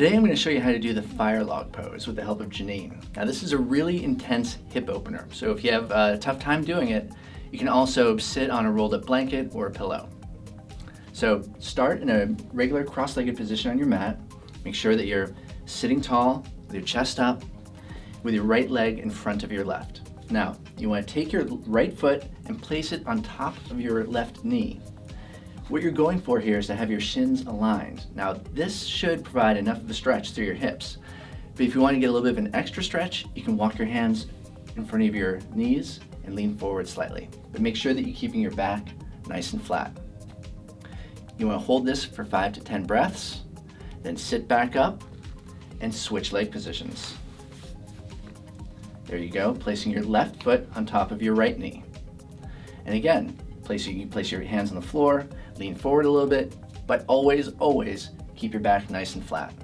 Today I'm going to show you how to do the fire log pose with the help of Janine. Now this is a really intense hip opener, so if you have a tough time doing it, you can also sit on a rolled up blanket or a pillow. So start in a regular cross-legged position on your mat. Make sure that you're sitting tall with your chest up, with your right leg in front of your left. Now you want to take your right foot and place it on top of your left knee. What you're going for here is to have your shins aligned. Now this should provide enough of a stretch through your hips, but if you want to get a little bit of an extra stretch, you can walk your hands in front of your knees and lean forward slightly. But make sure that you're keeping your back nice and flat. You want to hold this for 5 to 10 breaths, then sit back up and switch leg positions. There you go, placing your left foot on top of your right knee. And again, you place your hands on the floor, lean forward a little bit, but always keep your back nice and flat.